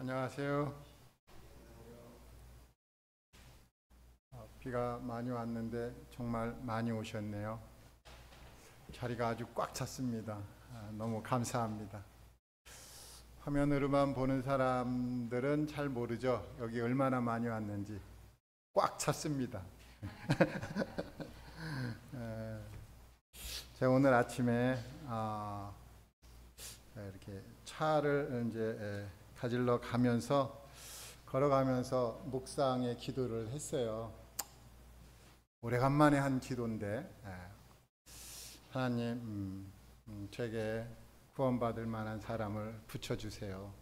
안녕하세요. 비가 많이 왔는데 정말 많이 오셨네요. 자리가 아주 꽉 찼습니다. 너무 감사합니다. 화면으로만 보는 사람들은 잘 모르죠. 여기 얼마나 많이 왔는지. 꽉 찼습니다. 제가 오늘 아침에 이렇게 차를 이제 가지러 가면서 걸어가면서 묵상의 기도를 했어요. 오래간만에 한 기도인데 하나님 제게 구원받을 만한 사람을 붙여주세요.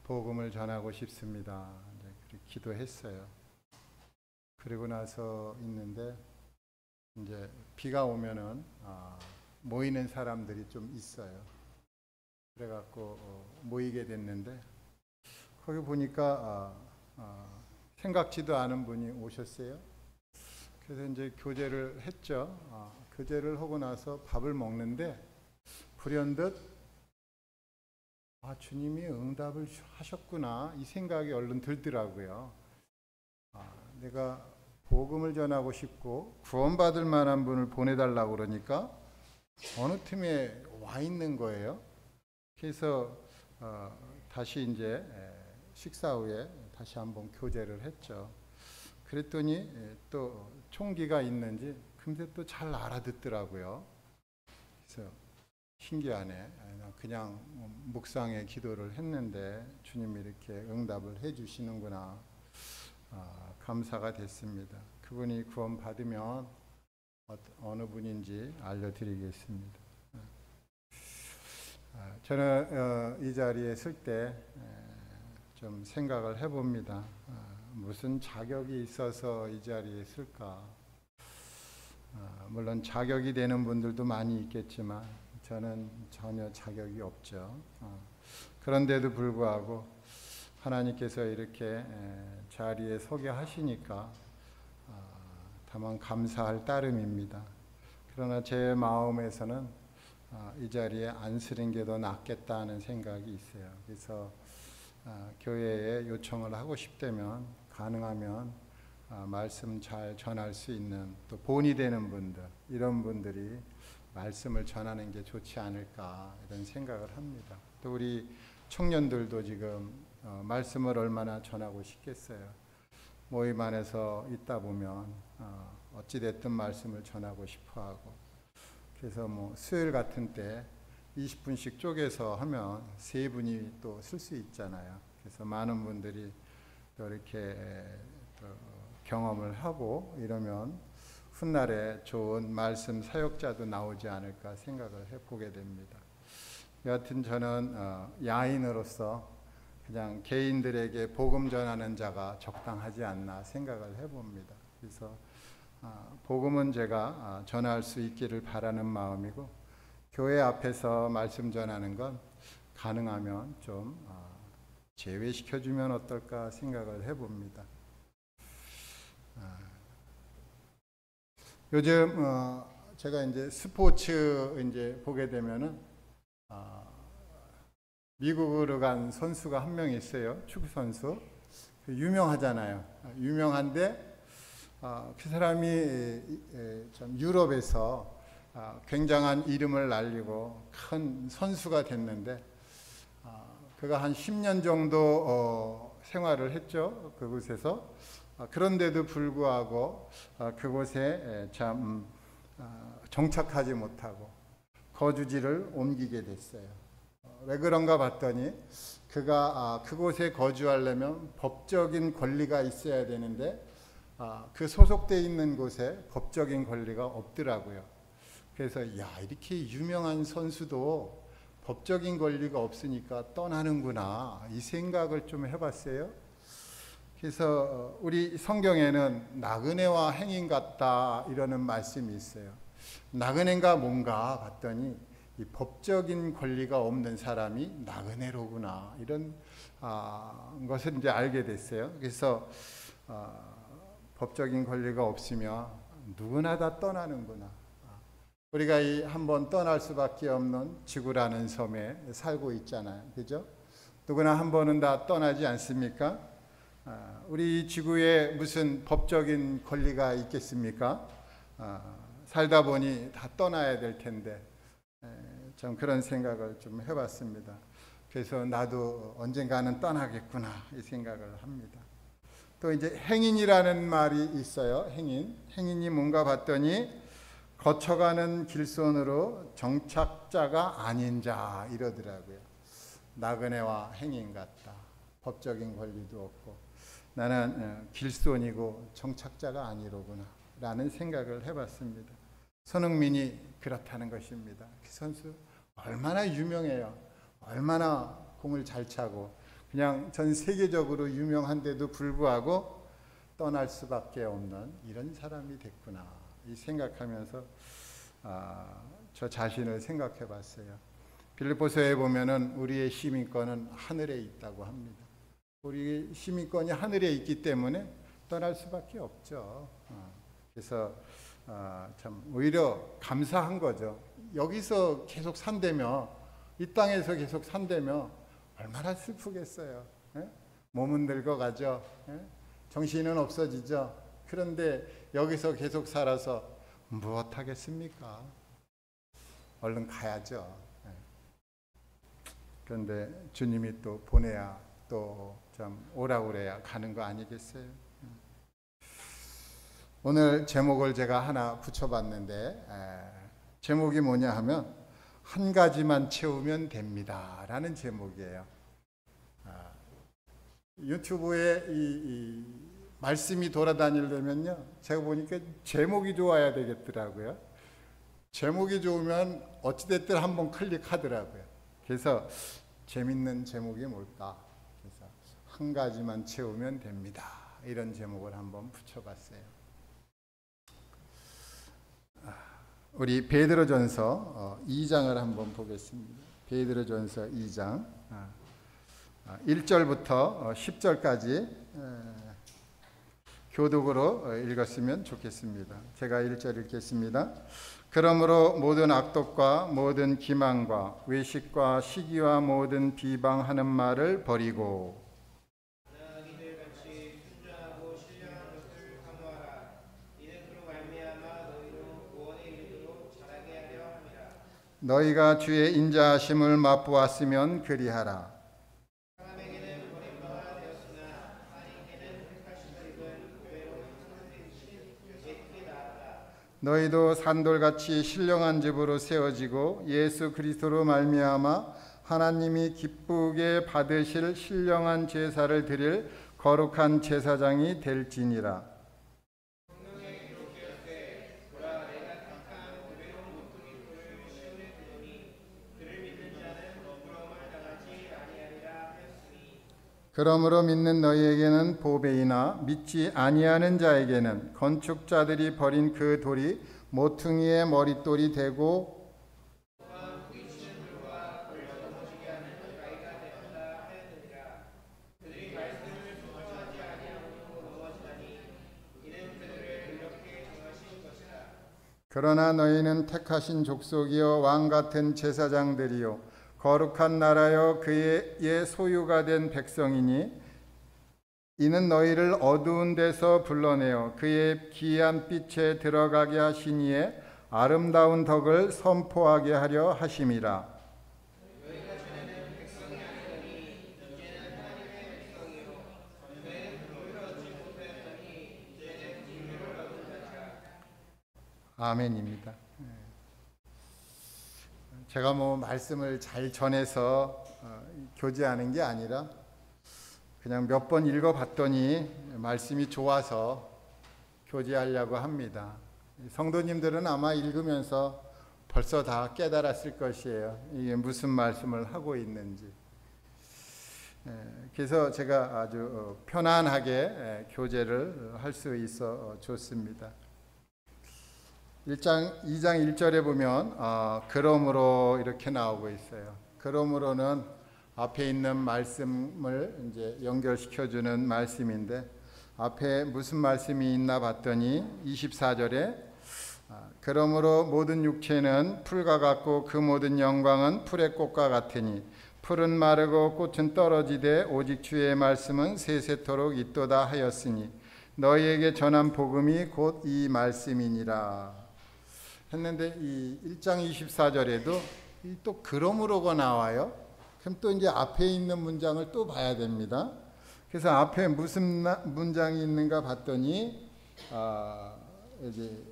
복음을 전하고 싶습니다. 그렇게 기도했어요. 그리고 나서 있는데 이제 비가 오면은 모이는 사람들이 좀 있어요. 그래갖고 모이게 됐는데 거기 보니까 생각지도 않은 분이 오셨어요. 그래서 이제 교제를 했죠. 교제를 하고 나서 밥을 먹는데 불현듯 주님이 응답을 하셨구나 이 생각이 얼른 들더라고요. 내가 복음을 전하고 싶고 구원받을 만한 분을 보내달라고 그러니까 어느 틈에 와 있는 거예요. 그래서 다시 이제 식사 후에 다시 한번 교제를 했죠. 그랬더니 또 총기가 있는지 금세 또 잘 알아듣더라고요. 그래서 신기하네. 그냥 묵상의 기도를 했는데 주님이 이렇게 응답을 해주시는구나. 감사가 됐습니다. 그분이 구원 받으면 어느 분인지 알려드리겠습니다. 저는 이 자리에 설 때 좀 생각을 해봅니다. 무슨 자격이 있어서 이 자리에 쓸까? 물론 자격이 되는 분들도 많이 있겠지만 저는 전혀 자격이 없죠. 그런데도 불구하고 하나님께서 이렇게 자리에 서게 하시니까 다만 감사할 따름입니다. 그러나 제 마음에서는 이 자리에 안 쓰는 게 더 낫겠다는 생각이 있어요. 그래서 교회에 요청을 하고 싶다면 가능하면 말씀 잘 전할 수 있는 또 본이 되는 분들, 이런 분들이 말씀을 전하는 게 좋지 않을까 이런 생각을 합니다. 또 우리 청년들도 지금 말씀을 얼마나 전하고 싶겠어요. 모임 안에서 있다 보면 어찌됐든 말씀을 전하고 싶어하고, 그래서 수요일 같은 때 20분씩 쪼개서 하면 3분이 또 쓸 수 있잖아요. 그래서 많은 분들이 또 이렇게 또 경험을 하고 이러면 훗날에 좋은 말씀 사역자도 나오지 않을까 생각을 해보게 됩니다. 여하튼 저는 야인으로서 그냥 개인들에게 복음 전하는 자가 적당하지 않나 생각을 해봅니다. 그래서 복음은 제가 전할 수 있기를 바라는 마음이고, 교회 앞에서 말씀 전하는 건 가능하면 좀 제외시켜주면 어떨까 생각을 해봅니다. 요즘 제가 이제 스포츠 이제 보게 되면은 미국으로 간 선수가 한 명 있어요. 축구 선수. 유명하잖아요. 유명한데 그 사람이 좀 유럽에서 굉장한 이름을 날리고 큰 선수가 됐는데 그가 한 10년 정도 생활을 했죠. 그곳에서. 그런데도 불구하고 그곳에 참 정착하지 못하고 거주지를 옮기게 됐어요. 왜 그런가 봤더니 그가 그곳에 거주하려면 법적인 권리가 있어야 되는데 그 소속되어 있는 곳에 법적인 권리가 없더라고요. 그래서 이렇게 유명한 선수도 법적인 권리가 없으니까 떠나는구나 이 생각을 좀 해봤어요. 그래서 우리 성경에는 나그네와 행인 같다 이러는 말씀이 있어요. 나그네가 뭔가 봤더니 이 법적인 권리가 없는 사람이 나그네로구나 이런 것을 이제 알게 됐어요. 그래서 법적인 권리가 없으면 누구나 다 떠나는구나. 우리가 이 한번 떠날 수밖에 없는 지구라는 섬에 살고 있잖아요. 그죠? 누구나 한 번은 다 떠나지 않습니까? 우리 지구에 무슨 법적인 권리가 있겠습니까? 살다 보니 다 떠나야 될 텐데 좀 그런 생각을 좀 해봤습니다. 그래서 나도 언젠가는 떠나겠구나 이 생각을 합니다. 또 이제 행인이라는 말이 있어요. 행인이 뭔가 봤더니 거쳐가는 길손으로 정착자가 아닌 자 이러더라고요. 나그네와 행인 같다. 법적인 권리도 없고 나는 길손이고 정착자가 아니로구나 라는 생각을 해봤습니다. 손흥민이 그렇다는 것입니다. 그 선수 얼마나 유명해요. 얼마나 공을 잘 차고 그냥 전 세계적으로 유명한데도 불구하고 떠날 수밖에 없는 이런 사람이 됐구나 이 생각하면서 저 자신을 생각해 봤어요. 빌립보서에 보면은 우리의 시민권은 하늘에 있다고 합니다. 우리 시민권이 하늘에 있기 때문에 떠날 수밖에 없죠. 그래서 참 오히려 감사한 거죠. 여기서 계속 산다며 이 땅에서 계속 산다며 얼마나 슬프겠어요. 예? 몸은 늙어가죠. 예? 정신은 없어지죠. 그런데 여기서 계속 살아서 무엇 하겠습니까? 얼른 가야죠. 예. 그런데 주님이 또 보내야 또 좀 오라고 그래야 가는 거 아니겠어요? 오늘 제목을 제가 하나 붙여봤는데 제목이 뭐냐 하면 한 가지만 채우면 됩니다 라는 제목이에요. 유튜브에 이 말씀이 돌아다니려면요 제가 보니까 제목이 좋아야 되겠더라고요. 제목이 좋으면 어찌됐든 한번 클릭하더라고요. 그래서 재밌는 제목이 뭘까? 그래서 한 가지만 채우면 됩니다 이런 제목을 한번 붙여봤어요. 우리 베드로전서 2장을 한번 보겠습니다. 베드로전서 2장 1절부터 10절까지 교독으로 읽었으면 좋겠습니다. 제가 1절 읽겠습니다. 그러므로 모든 악독과 모든 기망과 외식과 시기와 모든 비방하는 말을 버리고 너희가 주의 인자하심을 맛보았으면 그리하라. 너희도 산돌같이 신령한 집으로 세워지고 예수 그리스도로 말미암아 하나님이 기쁘게 받으실 신령한 제사를 드릴 거룩한 제사장이 될지니라. 그러므로 믿는 너희에게는 보배이나 믿지 아니하는 자에게는 건축자들이 버린 그 돌이 모퉁이의 머릿돌이 되고 그러나 너희는 택하신 족속이요 왕같은 제사장들이요 거룩한 나라여 그의 소유가 된 백성이니 이는 너희를 어두운 데서 불러내어 그의 기이한 빛에 들어가게 하시니에 아름다운 덕을 선포하게 하려 하심이라. 아멘입니다. 제가 뭐 말씀을 잘 전해서 교제하는 게 아니라 그냥 몇 번 읽어봤더니 말씀이 좋아서 교제하려고 합니다. 성도님들은 아마 읽으면서 벌써 다 깨달았을 것이에요. 이게 무슨 말씀을 하고 있는지. 그래서 제가 아주 편안하게 교제를 할 수 있어 좋습니다. 2장 1절에 보면 그러므로 이렇게 나오고 있어요. 그러므로는 앞에 있는 말씀을 이제 연결시켜주는 말씀인데 앞에 무슨 말씀이 있나 봤더니 24절에 그러므로 모든 육체는 풀과 같고 그 모든 영광은 풀의 꽃과 같으니 풀은 마르고 꽃은 떨어지되 오직 주의 말씀은 세세토록 있도다 하였으니 너희에게 전한 복음이 곧 이 말씀이니라 했는데 이 1장 24절에도 또 그러므로가 나와요. 그럼 또 이제 앞에 있는 문장을 또 봐야 됩니다. 그래서 앞에 무슨 문장이 있는가 봤더니 이제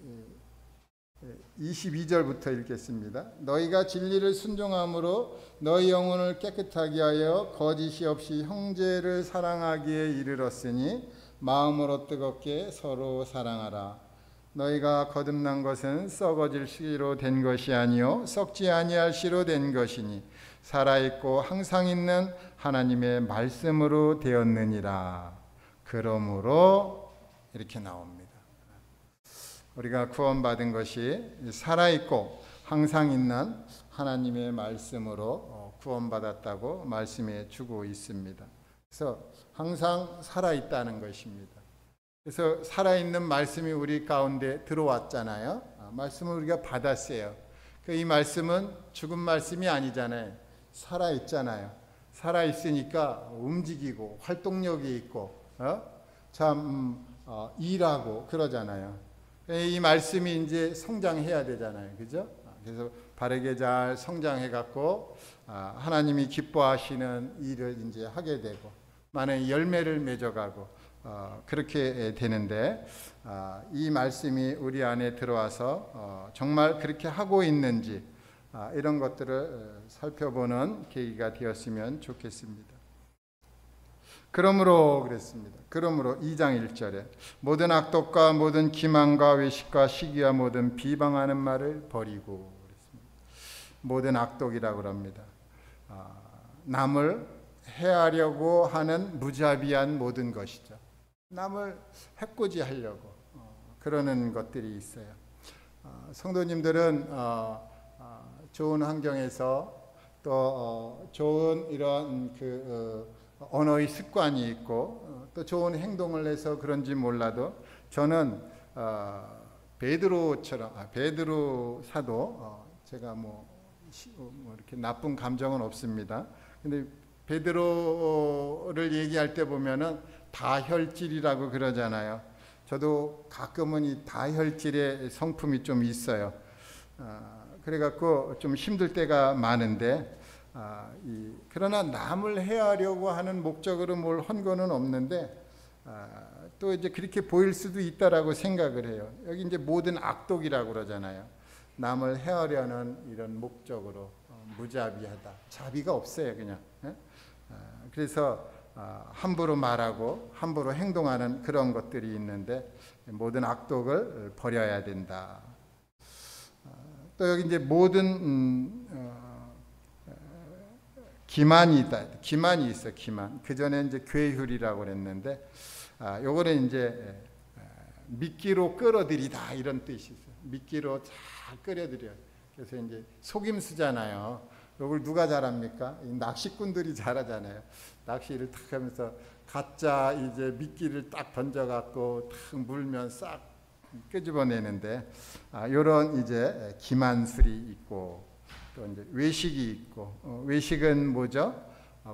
22절부터 읽겠습니다. 너희가 진리를 순종함으로 너희 영혼을 깨끗하게 하여 거짓이 없이 형제를 사랑하기에 이르렀으니 마음으로 뜨겁게 서로 사랑하라. 너희가 거듭난 것은 썩어질 씨로 된 것이 아니요 썩지 아니할 씨로 된 것이니 살아있고 항상 있는 하나님의 말씀으로 되었느니라. 그러므로 이렇게 나옵니다. 우리가 구원받은 것이 살아있고 항상 있는 하나님의 말씀으로 구원받았다고 말씀해 주고 있습니다. 그래서 항상 살아있다는 것입니다. 그래서 살아있는 말씀이 우리 가운데 들어왔잖아요. 말씀을 우리가 받았어요. 이 말씀은 죽은 말씀이 아니잖아요. 살아있잖아요. 살아있으니까 움직이고 활동력이 있고 일하고 그러잖아요. 이 말씀이 이제 성장해야 되잖아요. 그죠? 그래서 바르게 잘 성장해 갖고 하나님이 기뻐하시는 일을 이제 하게 되고 많은 열매를 맺어가고 그렇게 되는데 이 말씀이 우리 안에 들어와서 정말 그렇게 하고 있는지 이런 것들을 살펴보는 계기가 되었으면 좋겠습니다. 그러므로 그랬습니다. 그러므로 2장 1절에 모든 악독과 모든 기만과 외식과 시기와 모든 비방하는 말을 버리고 그랬습니다. 모든 악독이라고 합니다. 남을 해하려고 하는 무자비한 모든 것이죠. 남을 해코지하려고 그러는 것들이 있어요. 성도님들은 좋은 환경에서 또 좋은 이런 언어의 습관이 있고 또 좋은 행동을 해서 그런지 몰라도 저는 베드로 사도 제가 뭐 이렇게 나쁜 감정은 없습니다. 근데 베드로를 얘기할 때 보면은 다혈질이라고 그러잖아요. 저도 가끔은 이 다혈질의 성품이 좀 있어요. 그래갖고 좀 힘들 때가 많은데 그러나 남을 해하려고 하는 목적으로 뭘 한 거는 없는데 또 이제 그렇게 보일 수도 있다라고 생각을 해요. 여기 이제 모든 악독이라고 그러잖아요. 남을 해하려는 이런 목적으로 무자비하다. 자비가 없어요, 그냥. 그래서 함부로 말하고 함부로 행동하는 그런 것들이 있는데 모든 악독을 버려야 된다. 또 여기 이제 모든 기만이다. 기만이 있어. 기만. 그 전에 이제 괴휼이라고 그랬는데, 요거는 이제 미끼로 끌어들이다 이런 뜻이 있어요. 미끼로 잘 끌어들여. 그래서 이제 속임수잖아요. 요걸 누가 잘합니까? 이 낚시꾼들이 잘하잖아요. 낚시를 탁 하면서 가짜 이제 미끼를 딱 던져갖고 탁 물면 싹 끄집어내는데, 요런 이제 기만술이 있고. 또 이제 외식이 있고 외식은 뭐죠?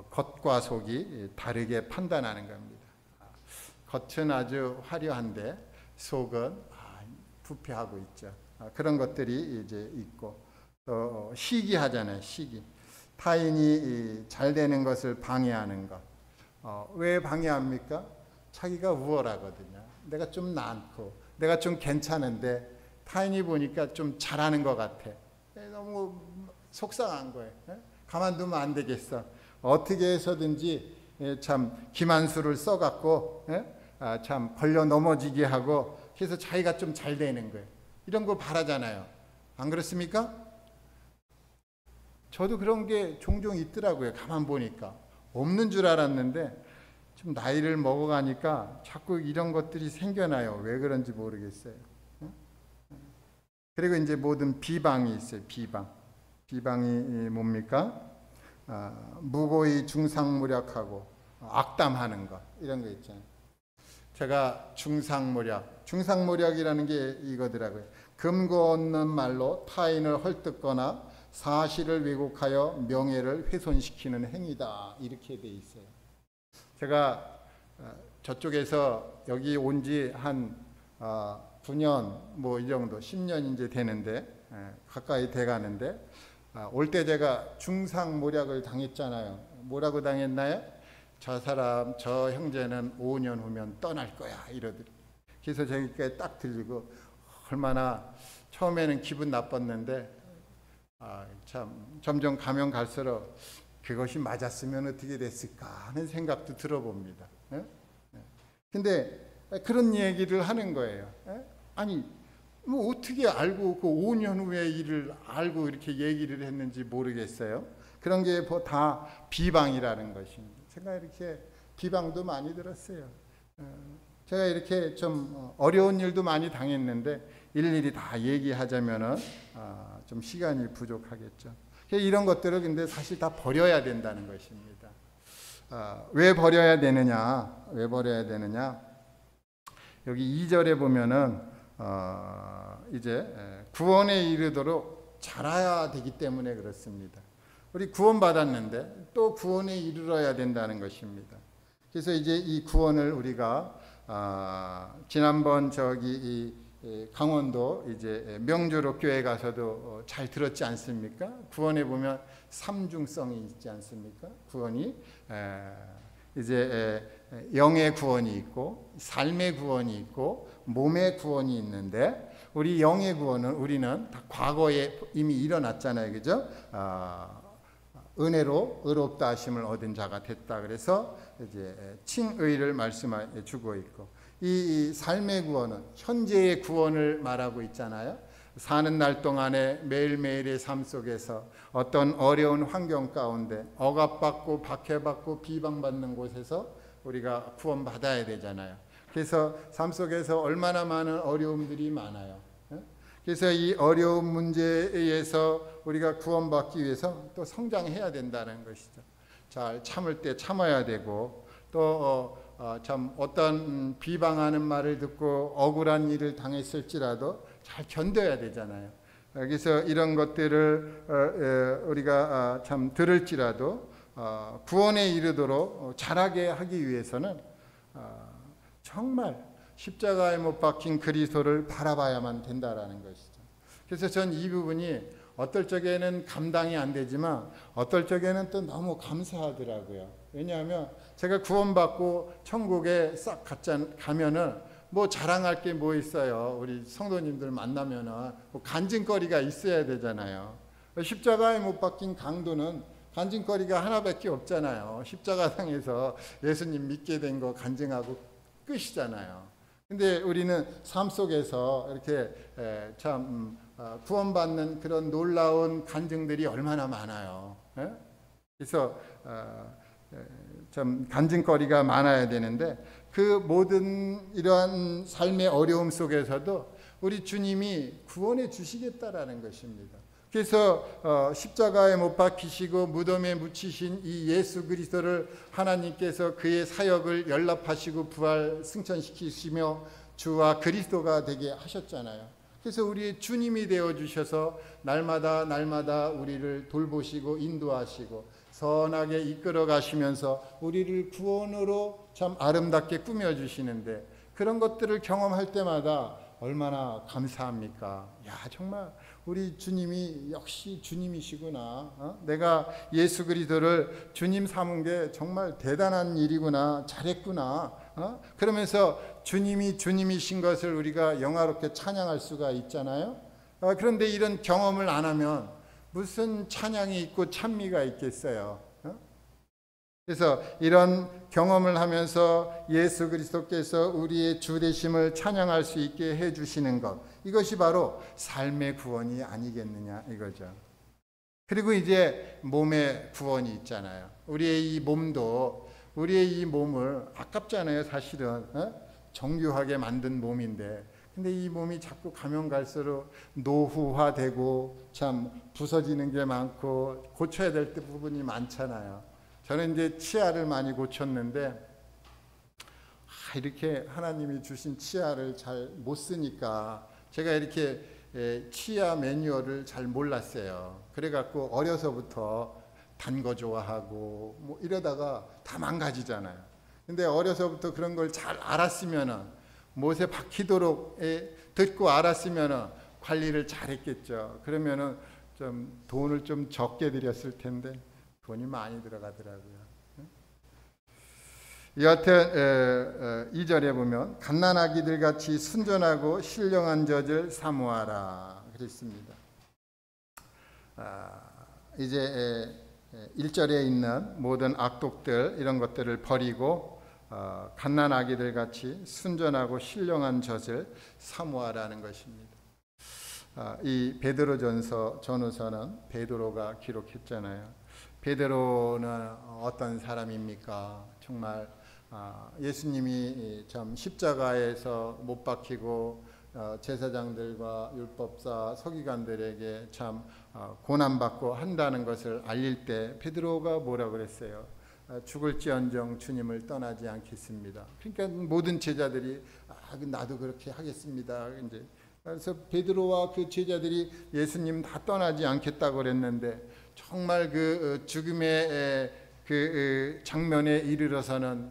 겉과 속이 다르게 판단하는 겁니다. 겉은 아주 화려한데 속은 부패하고 있죠. 그런 것들이 이제 있고 또 시기하잖아요. 시기. 타인이 잘 되는 것을 방해하는 것. 왜 방해합니까? 자기가 우월하거든요. 내가 좀 많고 내가 좀 괜찮은데 타인이 보니까 좀 잘하는 것 같아. 너무 속상한 거예요. 가만두면 안 되겠어. 어떻게 해서든지 참 기만수를 써갖고 참 걸려 넘어지게 하고 그래서 자기가 좀 잘 되는 거예요. 이런 거 바라잖아요. 안 그렇습니까? 저도 그런 게 종종 있더라고요. 가만 보니까. 없는 줄 알았는데 좀 나이를 먹어가니까 자꾸 이런 것들이 생겨나요. 왜 그런지 모르겠어요. 그리고 이제 모든 비방이 있어요. 비방이 뭡니까? 무고히 중상모략하고 악담하는 것 이런 거 있잖아요. 제가 중상모략이라는 게 이거더라고요. 금고 없는 말로 타인을 헐뜯거나 사실을 왜곡하여 명예를 훼손시키는 행위다. 이렇게 돼 있어요. 제가 저쪽에서 여기 온 지 한 9년 뭐 이 정도 10년 이제 되는데 가까이 돼 가는데 올 때 제가 중상모략을 당했잖아요. 뭐라고 당했나요? 저 사람 저 형제는 5년 후면 떠날 거야 이러더니. 그래서 저기까지 딱 들리고 얼마나 처음에는 기분 나빴는데 참 점점 가면 갈수록 그것이 맞았으면 어떻게 됐을까 하는 생각도 들어봅니다. 근데 그런 얘기를 하는 거예요. 아니 뭐 어떻게 알고 그 5년 후의 일을 알고 이렇게 얘기를 했는지 모르겠어요. 그런 게 다 비방이라는 것입니다. 제가 이렇게 비방도 많이 들었어요. 제가 이렇게 좀 어려운 일도 많이 당했는데 일일이 다 얘기하자면은 좀 시간이 부족하겠죠. 이런 것들을 근데 사실 다 버려야 된다는 것입니다. 왜 버려야 되느냐? 왜 버려야 되느냐? 여기 2절에 보면은 이제 구원에 이르도록 자라야 되기 때문에 그렇습니다. 우리 구원 받았는데 또 구원에 이르러야 된다는 것입니다. 그래서 이제 이 구원을 우리가 지난번 저기 강원도 이제 명주로 교회 가서도 잘 들었지 않습니까? 구원에 보면 삼중성이 있지 않습니까? 구원이 이제 영의 구원이 있고 삶의 구원이 있고 몸의 구원이 있는데 우리 영의 구원은 우리는 다 과거에 이미 일어났잖아요, 그죠? 은혜로 의롭다 하심을 얻은 자가 됐다. 그래서 이제 칭의를 말씀해 주고 있고 이 삶의 구원은 현재의 구원을 말하고 있잖아요. 사는 날 동안에 매일매일의 삶 속에서 어떤 어려운 환경 가운데 억압받고 박해받고 비방받는 곳에서 우리가 구원받아야 되잖아요. 그래서 삶 속에서 얼마나 많은 어려움들이 많아요. 그래서 이 어려운 문제에서 우리가 구원받기 위해서 또 성장해야 된다는 것이죠. 잘 참을 때 참아야 되고 또 참 어떤 비방하는 말을 듣고 억울한 일을 당했을지라도 잘 견뎌야 되잖아요. 그래서 이런 것들을 우리가 참 들을지라도 구원에 이르도록 자라게 하기 위해서는 정말 십자가에 못 박힌 그리스도를 바라봐야만 된다라는 것이죠. 그래서 전 이 부분이 어떨 적에는 감당이 안 되지만 어떨 적에는 또 너무 감사하더라고요. 왜냐하면 제가 구원받고 천국에 싹 가면은 뭐 자랑할 게 뭐 있어요. 우리 성도님들 만나면은 뭐 간증거리가 있어야 되잖아요. 십자가에 못 박힌 강도는 간증거리가 하나밖에 없잖아요. 십자가상에서 예수님 믿게 된 거 간증하고 끝이잖아요. 근데 우리는 삶 속에서 이렇게 참 구원받는 그런 놀라운 간증들이 얼마나 많아요. 그래서 참 간증거리가 많아야 되는데 그 모든 이러한 삶의 어려움 속에서도 우리 주님이 구원해 주시겠다라는 것입니다. 그래서 십자가에 못 박히시고 무덤에 묻히신 이 예수 그리스도를 하나님께서 그의 사역을 연락하시고 부활 승천시키시며 주와 그리스도가 되게 하셨잖아요. 그래서 우리의 주님이 되어주셔서 날마다 날마다 우리를 돌보시고 인도하시고 선하게 이끌어 가시면서 우리를 구원으로 참 아름답게 꾸며주시는데 그런 것들을 경험할 때마다 얼마나 감사합니까? 야, 정말 우리 주님이 역시 주님이시구나. 내가 예수 그리스도를 주님 삼은 게 정말 대단한 일이구나. 잘했구나. 그러면서 주님이 주님이신 것을 우리가 영화롭게 찬양할 수가 있잖아요. 그런데 이런 경험을 안 하면 무슨 찬양이 있고 찬미가 있겠어요. 그래서 이런 경험을 하면서 예수 그리스도께서 우리의 주 되심을 찬양할 수 있게 해주시는 것, 이것이 바로 삶의 구원이 아니겠느냐 이거죠. 그리고 이제 몸의 구원이 있잖아요. 우리의 이 몸도 우리의 이 몸을 아깝잖아요. 사실은 정교하게 만든 몸인데 근데 이 몸이 자꾸 가면 갈수록 노후화되고 참 부서지는 게 많고 고쳐야 될 부분이 많잖아요. 저는 이제 치아를 많이 고쳤는데 이렇게 하나님이 주신 치아를 잘 못 쓰니까 제가 이렇게 치아 매뉴얼을 잘 몰랐어요. 그래갖고 어려서부터 단 거 좋아하고 뭐 이러다가 다 망가지잖아요. 근데 어려서부터 그런 걸 잘 알았으면은 못에 박히도록 듣고 알았으면은 관리를 잘했겠죠. 그러면은 좀 돈을 좀 적게 들였을 텐데 돈이 많이 들어가더라고요. 여하튼 2절에 보면 갓난아기들 같이 순전하고 신령한 젖을 사모하라 그랬습니다. 이제 1절에 있는 모든 악독들 이런 것들을 버리고 갓난아기들 같이 순전하고 신령한 젖을 사모하라는 것입니다. 이 베드로전서 전후서는 베드로가 기록했잖아요. 베드로는 어떤 사람입니까? 정말 예수님이 참 십자가에서 못 박히고 제사장들과 율법사 서기관들에게 참 고난받고 한다는 것을 알릴 때 베드로가 뭐라 그랬어요? 죽을지언정 주님을 떠나지 않겠습니다. 그러니까 모든 제자들이 나도 그렇게 하겠습니다. 이제 그래서 베드로와 그 제자들이 예수님 다 떠나지 않겠다고 그랬는데 정말 그 죽음의 그 장면에 이르러서는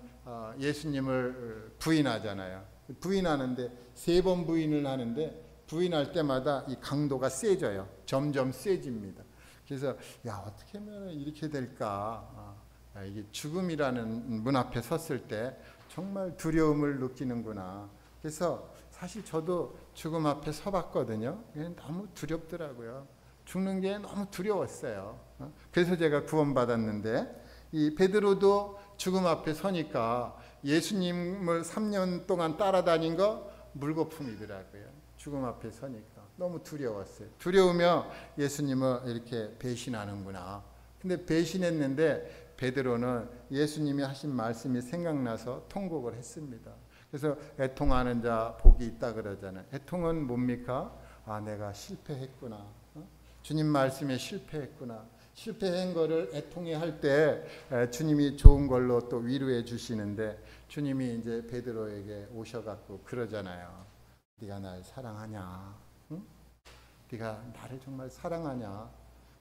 예수님을 부인하잖아요. 부인하는데 3번 부인을 하는데 부인할 때마다 이 강도가 세져요. 점점 세집니다. 그래서 어떻게 하면 이렇게 될까? 이게 죽음이라는 문 앞에 섰을 때 정말 두려움을 느끼는구나. 그래서 사실 저도 죽음 앞에 서봤거든요. 너무 두렵더라고요. 죽는 게 너무 두려웠어요. 그래서 제가 구원받았는데 이 베드로도 죽음 앞에 서니까 예수님을 3년 동안 따라다닌 거 물거품이더라고요. 죽음 앞에 서니까 너무 두려웠어요. 두려우며 예수님을 이렇게 배신하는구나. 근데 배신했는데 베드로는 예수님이 하신 말씀이 생각나서 통곡을 했습니다. 그래서 애통하는 자 복이 있다 그러잖아요. 애통은 뭡니까? 내가 실패했구나. 주님 말씀에 실패했구나. 실패한 거를 애통해 할 때 주님이 좋은 걸로 또 위로해 주시는데 주님이 이제 베드로에게 오셔갖고 그러잖아요. 네가 날 사랑하냐? 응? 네가 나를 정말 사랑하냐?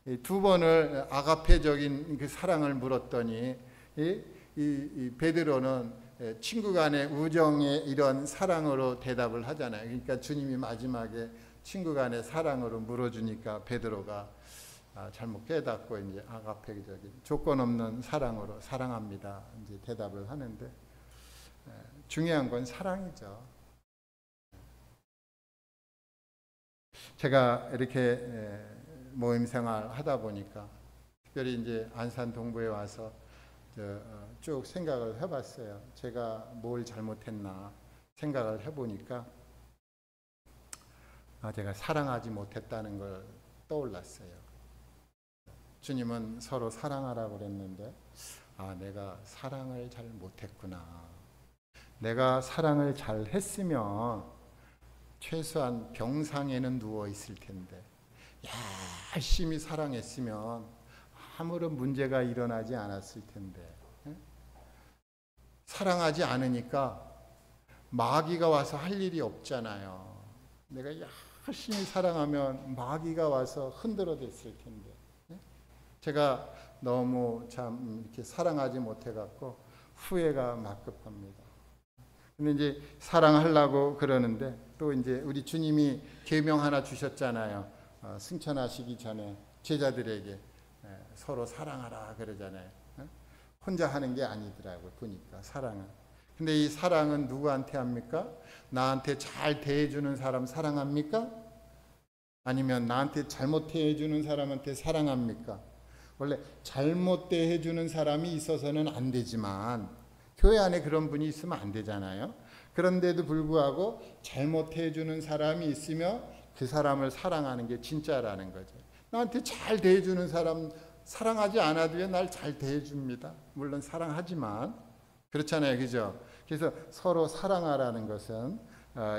이 2번을 아가페적인 그 사랑을 물었더니 이 베드로는 친구 간의 우정의 이런 사랑으로 대답을 하잖아요. 그러니까 주님이 마지막에 친구 간의 사랑으로 물어주니까 베드로가 잘못 깨닫고 이제 아가페적인 조건 없는 사랑으로 사랑합니다. 이제 대답을 하는데 중요한 건 사랑이죠. 제가 이렇게 모임 생활 하다 보니까 특별히 이제 안산 동부에 와서 쭉 생각을 해봤어요. 제가 뭘 잘못했나 생각을 해보니까 제가 사랑하지 못했다는 걸 떠올랐어요. 주님은 서로 사랑하라고 그랬는데 내가 사랑을 잘 못했구나. 내가 사랑을 잘 했으면 최소한 병상에는 누워 있을 텐데 열심히 사랑했으면 아무런 문제가 일어나지 않았을 텐데 사랑하지 않으니까 마귀가 와서 할 일이 없잖아요. 내가 열심히 사랑하면 마귀가 와서 흔들어댔을 텐데 제가 너무 참 이렇게 사랑하지 못해갖고 후회가 막급합니다. 근데 이제 사랑하려고 그러는데 또 이제 우리 주님이 계명 하나 주셨잖아요. 승천하시기 전에 제자들에게 서로 사랑하라 그러잖아요. 혼자 하는 게 아니더라고요. 보니까 사랑은. 근데 이 사랑은 누구한테 합니까? 나한테 잘 대해주는 사람 사랑합니까? 아니면 나한테 잘못 대해주는 사람한테 사랑합니까? 원래 잘못 대해주는 사람이 있어서는 안 되지만 교회 안에 그런 분이 있으면 안 되잖아요. 그런데도 불구하고 잘못 대해주는 사람이 있으면 그 사람을 사랑하는 게 진짜라는 거죠. 나한테 잘 대해주는 사람 사랑하지 않아도 날 잘 대해줍니다. 물론 사랑하지만 그렇잖아요, 그죠? 그래서 서로 사랑하라는 것은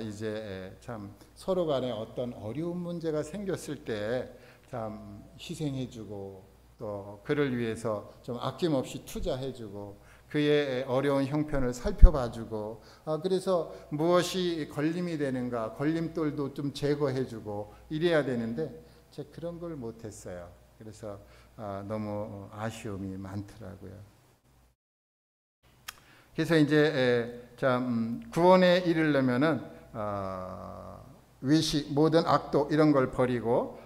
이제 참 서로 간에 어떤 어려운 문제가 생겼을 때 참 희생해주고 또 그를 위해서 좀 아낌없이 투자해주고 그의 어려운 형편을 살펴봐주고, 그래서 무엇이 걸림이 되는가, 걸림돌도 좀 제거해주고 이래야 되는데 제가 그런 걸 못했어요. 그래서 너무 아쉬움이 많더라고요. 그래서 이제 구원에 이르려면은 외식, 모든 악독 이런 걸 버리고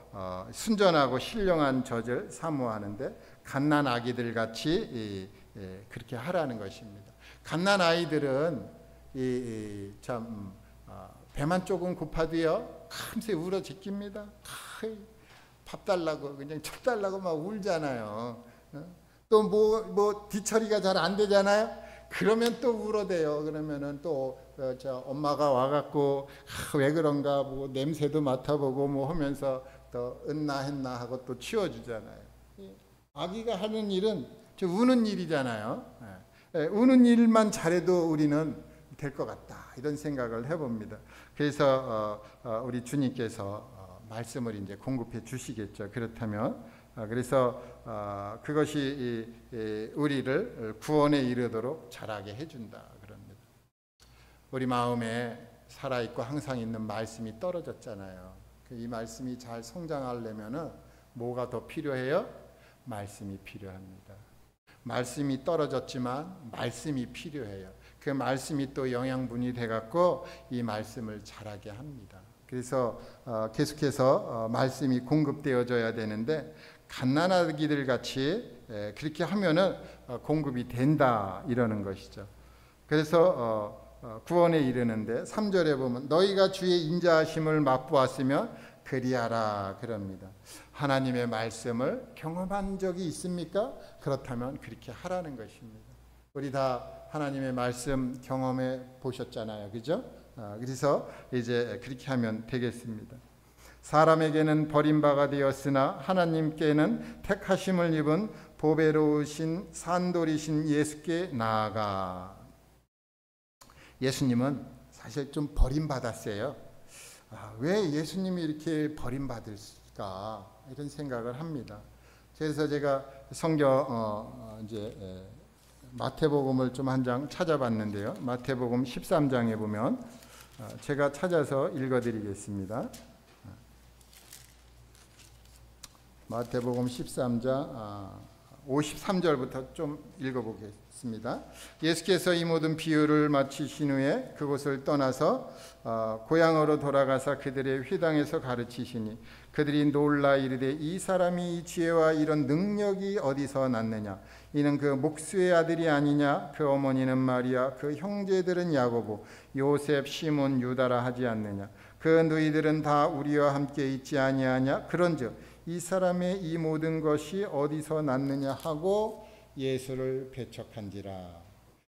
순전하고 신령한 젖을 사모하는데 갓난 아기들 같이 그렇게 하라는 것입니다. 갓난 아이들은 배만 조금 고파도요 밤새 울어 제낍니다. 밥 달라고 그냥 밥 달라고 막 울잖아요. 또 뭐 뒤처리가 잘 안 되잖아요. 그러면 또 울어대요. 그러면은 또 엄마가 와갖고 왜 그런가 뭐 냄새도 맡아보고 뭐 하면서 또 은나 했나 하고 또 치워주잖아요. 아기가 하는 일은 우는 일이잖아요. 우는 일만 잘해도 우리는 될 것 같다 이런 생각을 해봅니다. 그래서 우리 주님께서 말씀을 이제 공급해 주시겠죠. 그렇다면 그래서 그것이 우리를 구원에 이르도록 자라게 해준다 그럽니다. 우리 마음에 살아있고 항상 있는 말씀이 떨어졌잖아요. 이 말씀이 잘 성장하려면 뭐가 더 필요해요? 말씀이 필요합니다. 말씀이 떨어졌지만 말씀이 필요해요. 그 말씀이 또 영양분이 돼갖고 이 말씀을 자라게 합니다. 그래서 계속해서 말씀이 공급되어져야 되는데 갓난아기들 같이 그렇게 하면은 공급이 된다 이러는 것이죠. 그래서 구원에 이르는데 3절에 보면 너희가 주의 인자하심을 맛보았으면 그리하라 그럽니다. 하나님의 말씀을 경험한 적이 있습니까? 그렇다면 그렇게 하라는 것입니다. 우리 다 하나님의 말씀 경험해 보셨잖아요. 그죠? 그래서 이제 그렇게 하면 되겠습니다. 사람에게는 버림바가 되었으나 하나님께는 택하심을 입은 보배로우신 산돌이신 예수께 나아가. 예수님은 사실 좀 버림받았어요. 왜 예수님이 이렇게 버림받을까 이런 생각을 합니다. 그래서 제가 성경 이제 마태복음을 좀 한 장 찾아봤는데요. 마태복음 13장에 보면 제가 찾아서 읽어드리겠습니다. 마태복음 13장 53절부터 좀 읽어보겠습니다. 예수께서 이 모든 비유를 마치신 후에 그곳을 떠나서 고향으로 돌아가사 그들의 회당에서 가르치시니 그들이 놀라 이르되 이 사람이 이 지혜와 이런 능력이 어디서 났느냐 이는 그 목수의 아들이 아니냐 그 어머니는 마리아 그 형제들은 야고보 요셉 시몬 유다라 하지 않느냐 그 너희들은 다 우리와 함께 있지 아니하냐 그런즉 이 사람의 이 모든 것이 어디서 났느냐 하고 예수를 배척한지라.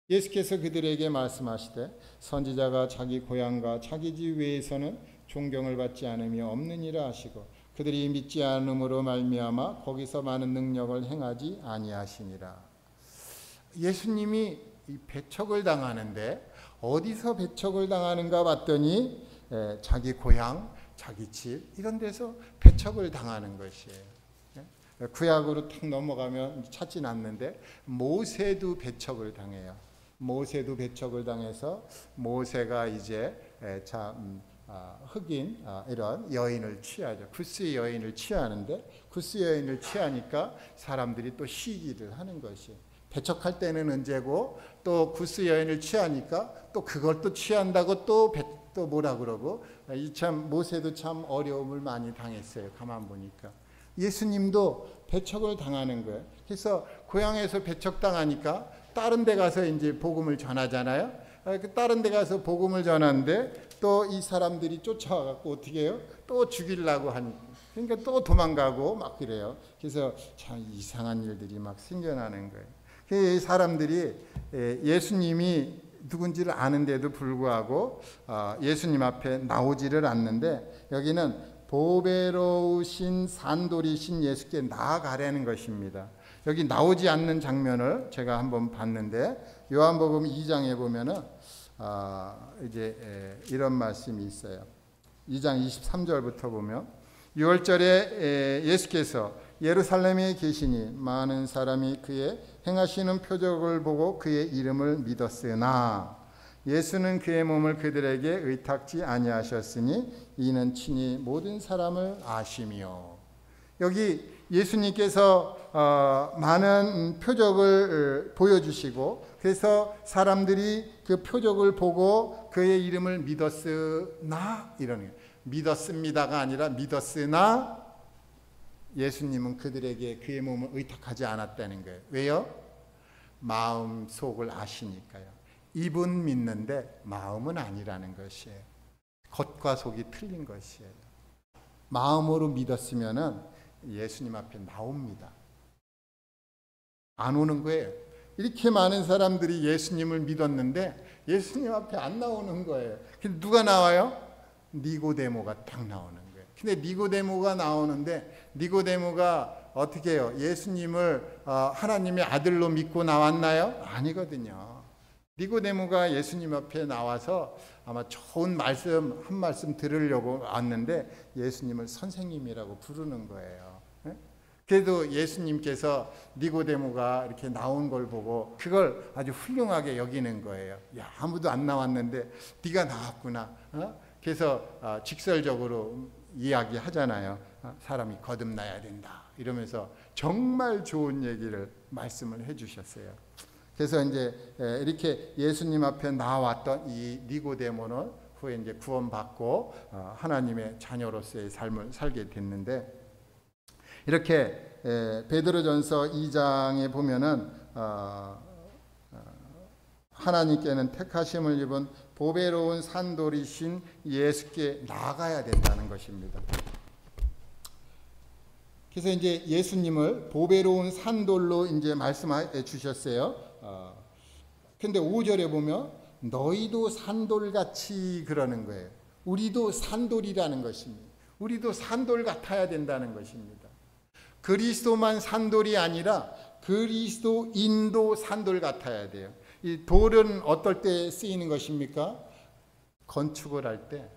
예수께서 그들에게 말씀하시되 선지자가 자기 고향과 자기 집 외에서는 존경을 받지 않으며 없느니라 하시고 그들이 믿지 않음으로 말미암아 거기서 많은 능력을 행하지 아니하시니라. 예수님이 배척을 당하는데 어디서 배척을 당하는가 봤더니 자기 고향 자기 집 이런 데서 배척을 당하는 것이에요. 구약으로 탁 넘어가면 찾진 않는데 모세도 배척을 당해요. 모세도 배척을 당해서 모세가 이제 흑인 이런 여인을 취하죠. 구스 여인을 취하는데 구스 여인을 취하니까 사람들이 또 시기를 하는 것이에요. 배척할 때는 언제고 또 구스 여인을 취하니까 또 그걸 또 취한다고 또 뭐라 그러고 참 모세도 참 어려움을 많이 당했어요. 가만 보니까 예수님도 배척을 당하는 거예요. 그래서 고향에서 배척당하니까 다른 데 가서 이제 복음을 전하잖아요. 다른 데 가서 복음을 전하는데 또 이 사람들이 쫓아와갖고 어떻게 해요? 또 죽이려고 하니까 그러니까 또 도망가고 막 그래요. 그래서 참 이상한 일들이 막 생겨나는 거예요. 그 사람들이 예수님이 누군지를 아는데도 불구하고 예수님 앞에 나오지를 않는데 여기는 보배로우신 산돌이신 예수께 나아가라는 것입니다. 여기 나오지 않는 장면을 제가 한번 봤는데 요한복음 2장에 보면은 이제 이런 말씀이 있어요. 2장 23절부터 보면 6월절에 예수께서 예루살렘에 계시니 많은 사람이 그의 행하시는 표적을 보고 그의 이름을 믿었으나 예수는 그의 몸을 그들에게 의탁지 아니하셨으니 이는 친히 모든 사람을 아시며. 여기 예수님께서 많은 표적을 보여주시고 그래서 사람들이 그 표적을 보고 그의 이름을 믿었으나, 이러는 거예요. 믿었습니다가 아니라 믿었으나 예수님은 그들에게 그의 몸을 의탁하지 않았다는 거예요. 왜요? 마음 속을 아시니까요. 입은 믿는데 마음은 아니라는 것이에요. 겉과 속이 틀린 것이에요. 마음으로 믿었으면은 예수님 앞에 나옵니다. 안 오는 거예요. 이렇게 많은 사람들이 예수님을 믿었는데 예수님 앞에 안 나오는 거예요. 근데 누가 나와요? 니고데모가 딱 나오는 거예요. 근데 니고데모가 나오는데 니고데모가 어떻게 해요? 예수님을 하나님의 아들로 믿고 나왔나요? 아니거든요. 니고데모가 예수님 앞에 나와서 아마 좋은 말씀 한 말씀 들으려고 왔는데 예수님을 선생님이라고 부르는 거예요. 그래도 예수님께서 니고데모가 이렇게 나온 걸 보고 그걸 아주 훌륭하게 여기는 거예요. 야, 아무도 안 나왔는데 네가 나왔구나. 그래서 직설적으로 이야기하잖아요. 사람이 거듭나야 된다. 이러면서 정말 좋은 얘기를 말씀을 해주셨어요. 그래서 이제 이렇게 예수님 앞에 나왔던 이 니고데모는 후에 이제 구원받고 하나님의 자녀로서의 삶을 살게 됐는데, 이렇게 베드로전서 2장에 보면은 하나님께는 택하심을 입은 보배로운 산돌이신 예수께 나아가야 된다는 것입니다. 그래서 이제 예수님을 보배로운 산돌로 이제 말씀해 주셨어요. 근데 5절에 보면 너희도 산돌같이 그러는 거예요. 우리도 산돌이라는 것입니다. 우리도 산돌 같아야 된다는 것입니다. 그리스도만 산돌이 아니라 그리스도인도 산돌 같아야 돼요. 이 돌은 어떨 때 쓰이는 것입니까? 건축을 할 때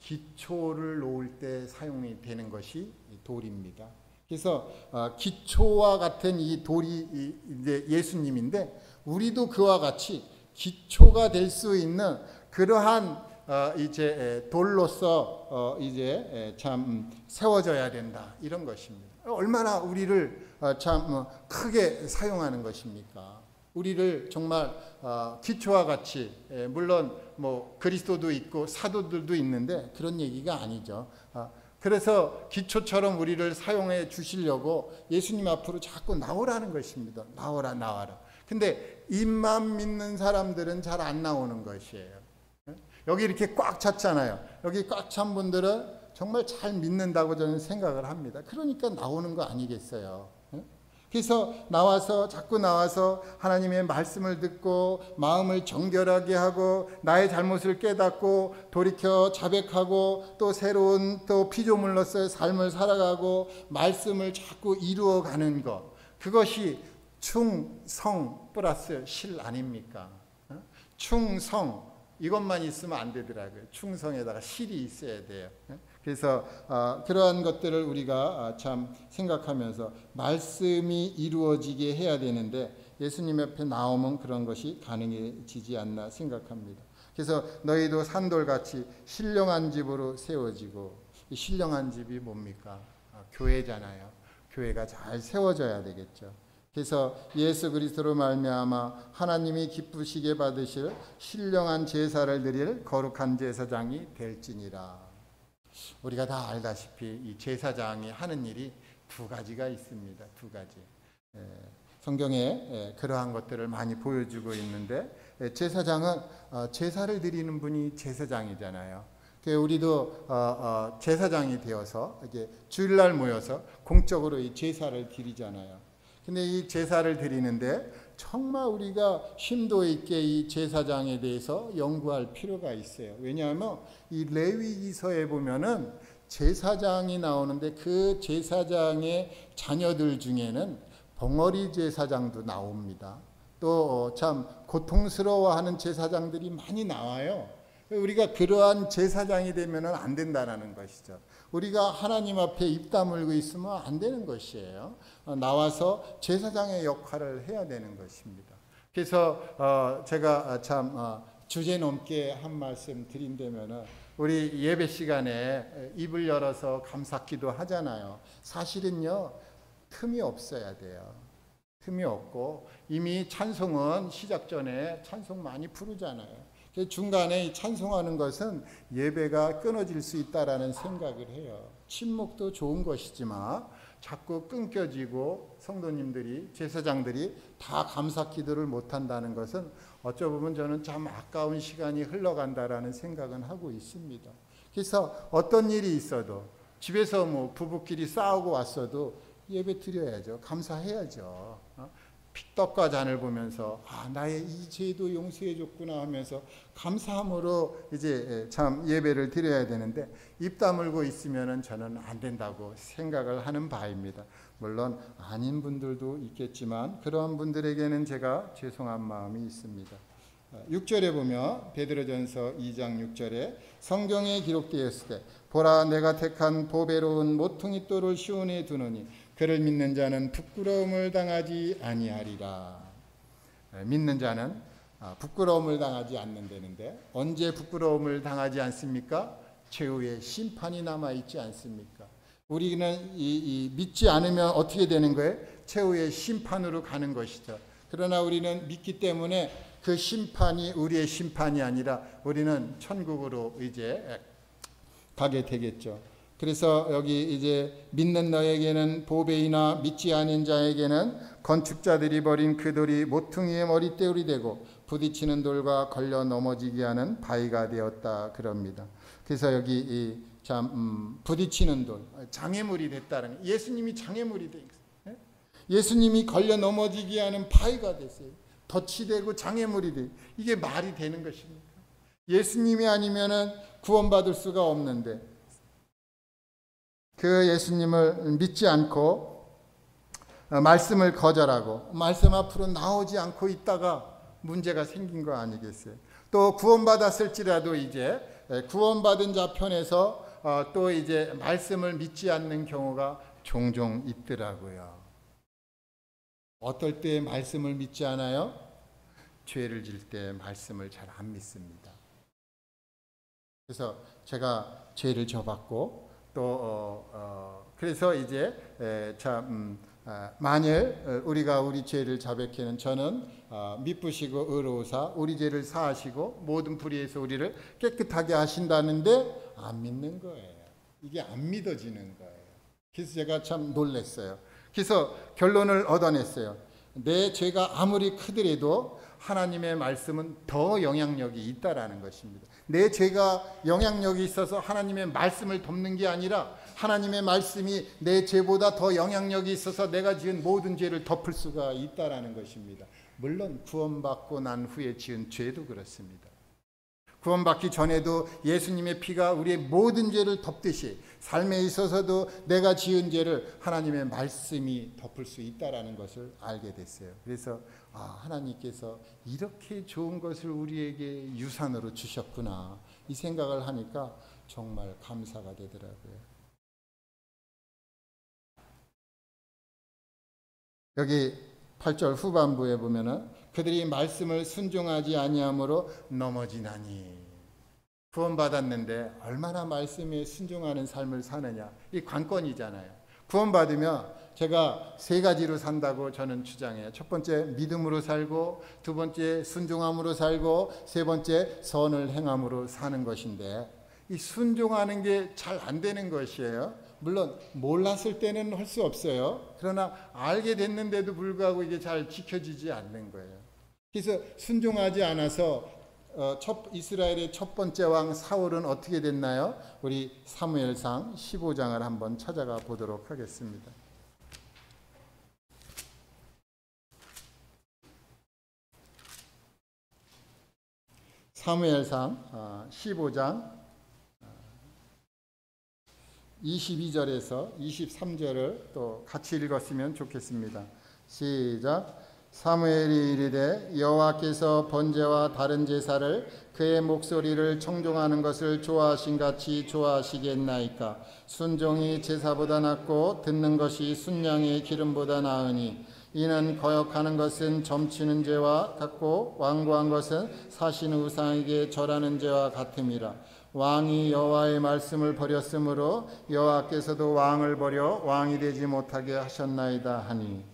기초를 놓을 때 사용이 되는 것이 돌입니다. 그래서 기초와 같은 이 돌이 이제 예수님인데 우리도 그와 같이 기초가 될 수 있는 그러한 이제 돌로서 이제 참 세워져야 된다, 이런 것입니다. 얼마나 우리를 참 크게 사용하는 것입니까? 우리를 정말 기초와 같이, 물론 뭐 그리스도도 있고 사도들도 있는데 그런 얘기가 아니죠. 그래서 기초처럼 우리를 사용해 주시려고 예수님 앞으로 자꾸 나오라는 것입니다. 나와라. 근데 입만 믿는 사람들은 잘 안 나오는 것이에요. 여기 이렇게 꽉 찼잖아요. 여기 꽉 찬 분들은 정말 잘 믿는다고 저는 생각을 합니다. 그러니까 나오는 거 아니겠어요? 그래서 자꾸 나와서 하나님의 말씀을 듣고 마음을 정결하게 하고 나의 잘못을 깨닫고 돌이켜 자백하고 또 새로운 또 피조물로서의 삶을 살아가고 말씀을 자꾸 이루어가는 것, 그것이 충성 플러스 실 아닙니까? 충성, 이것만 있으면 안 되더라고요. 충성에다가 실이 있어야 돼요. 그래서 그러한 것들을 우리가 참 생각하면서 말씀이 이루어지게 해야 되는데 예수님 앞에 나오면 그런 것이 가능해지지 않나 생각합니다. 그래서 너희도 산돌같이 신령한 집으로 세워지고, 이 신령한 집이 뭡니까? 교회잖아요. 교회가 잘 세워져야 되겠죠. 그래서 예수 그리스도로 말미암아 하나님이 기쁘시게 받으실 신령한 제사를 드릴 거룩한 제사장이 될지니라. 우리가 다 알다시피 이 제사장이 하는 일이 두 가지가 있습니다. 두 가지. 성경에 그러한 것들을 많이 보여주고 있는데, 제사장은 제사를 드리는 분이 제사장이잖아요. 우리도 제사장이 되어서 이게 주일날 모여서 공적으로 이 제사를 드리잖아요. 근데 이 제사를 드리는데 정말 우리가 심도 있게 이 제사장에 대해서 연구할 필요가 있어요. 왜냐하면 이 레위기서에 보면은 제사장이 나오는데 그 제사장의 자녀들 중에는 벙어리 제사장도 나옵니다. 또 참 고통스러워하는 제사장들이 많이 나와요. 우리가 그러한 제사장이 되면은 안 된다는 것이죠. 우리가 하나님 앞에 입 다물고 있으면 안 되는 것이에요. 나와서 제사장의 역할을 해야 되는 것입니다. 그래서 제가 참 주제 넘게 한 말씀 드린다면은 우리 예배 시간에 입을 열어서 감사기도 하잖아요. 사실은요, 틈이 없어야 돼요. 틈이 없고 이미 찬송은 시작 전에 찬송 많이 부르잖아요. 중간에 찬송하는 것은 예배가 끊어질 수 있다라는 생각을 해요. 침묵도 좋은 것이지만 자꾸 끊겨지고 성도님들이, 제사장들이 다 감사 기도를 못한다는 것은 어쩌면 저는 참 아까운 시간이 흘러간다라는 생각은 하고 있습니다. 그래서 어떤 일이 있어도 집에서 뭐 부부끼리 싸우고 왔어도 예배 드려야죠. 감사해야죠. 떡과 잔을 보면서 나의 이 죄도 용서해 줬구나 하면서 감사함으로 이제 참 예배를 드려야 되는데 입 다물고 있으면은 저는 안 된다고 생각을 하는 바입니다. 물론 아닌 분들도 있겠지만 그러한 분들에게는 제가 죄송한 마음이 있습니다. 6절에 보면 베드로전서 2장 6절에 성경에 기록되었을 때 보라 내가 택한 보배로운 모퉁이 돌을 시온에 두노니 그를 믿는 자는 부끄러움을 당하지 아니하리라. 믿는 자는 부끄러움을 당하지 않는다는데 언제 부끄러움을 당하지 않습니까? 최후의 심판이 남아있지 않습니까? 우리는 믿지 않으면 어떻게 되는 거예요? 최후의 심판으로 가는 것이죠. 그러나 우리는 믿기 때문에 그 심판이 우리의 심판이 아니라 우리는 천국으로 이제 가게 되겠죠. 그래서 여기 이제 믿는 너에게는 보배이나 믿지 않은 자에게는 건축자들이 버린 그 돌이 모퉁이의 머리떼울이 되고 부딪히는 돌과 걸려 넘어지게 하는 바위가 되었다 그럽니다. 그래서 여기 참 부딪히는 돌, 장애물이 됐다는, 예수님이 장애물이 돼 있어요. 예수님이 걸려 넘어지게 하는 바위가 됐어요. 덫이 되고 장애물이 돼. 이게 말이 되는 것입니까? 예수님이 아니면은 구원받을 수가 없는데 그 예수님을 믿지 않고 말씀을 거절하고 말씀 앞으로 나오지 않고 있다가 문제가 생긴 거 아니겠어요? 또 구원받았을지라도 이제 구원받은 자 편에서 또 이제 말씀을 믿지 않는 경우가 종종 있더라고요. 어떨 때 말씀을 믿지 않아요? 죄를 질 때 말씀을 잘 안 믿습니다. 그래서 제가 죄를 져봤고 또 그래서 이제 만일 우리가 우리 죄를 자백하는 저는 미쁘시고 의로우사 우리 죄를 사하시고 모든 불의에서 우리를 깨끗하게 하신다는데 안 믿는 거예요. 이게 안 믿어지는 거예요. 그래서 제가 참 놀랐어요. 그래서 결론을 얻어냈어요. 내 죄가 아무리 크더라도 하나님의 말씀은 더 영향력이 있다라는 것입니다. 내 죄가 영향력이 있어서 하나님의 말씀을 덮는 게 아니라 하나님의 말씀이 내 죄보다 더 영향력이 있어서 내가 지은 모든 죄를 덮을 수가 있다라는 것입니다. 물론 구원받고 난 후에 지은 죄도 그렇습니다. 구원받기 전에도 예수님의 피가 우리의 모든 죄를 덮듯이 삶에 있어서도 내가 지은 죄를 하나님의 말씀이 덮을 수 있다라는 것을 알게 됐어요. 그래서 하나님께서 이렇게 좋은 것을 우리에게 유산으로 주셨구나 이 생각을 하니까 정말 감사가 되더라고요. 여기 8절 후반부에 보면은 그들이 말씀을 순종하지 아니함으로 넘어지나니. 구원받았는데 얼마나 말씀에 순종하는 삶을 사느냐. 이 관건이잖아요. 구원받으면 제가 세 가지로 산다고 저는 주장해요. 첫 번째 믿음으로 살고, 두 번째 순종함으로 살고, 세 번째 선을 행함으로 사는 것인데 이 순종하는 게 잘 안 되는 것이에요. 물론 몰랐을 때는 할 수 없어요. 그러나 알게 됐는데도 불구하고 이게 잘 지켜지지 않는 거예요. 그래서 순종하지 않아서 이스라엘의 첫 번째 왕 사울은 어떻게 됐나요? 우리 사무엘상 15장을 한번 찾아가 보도록 하겠습니다. 사무엘상 15장 22절에서 23절을 또 같이 읽었으면 좋겠습니다. 시작. 사무엘이 이르되 여호와께서 번제와 다른 제사를 그의 목소리를 청종하는 것을 좋아하신 같이 좋아하시겠나이까. 순종이 제사보다 낫고 듣는 것이 순양의 기름보다 나으니 이는 거역하는 것은 점치는 죄와 같고 완고한 것은 사신 우상에게 절하는 죄와 같음이라. 왕이 여호와의 말씀을 버렸으므로 여호와께서도 왕을 버려 왕이 되지 못하게 하셨나이다 하니.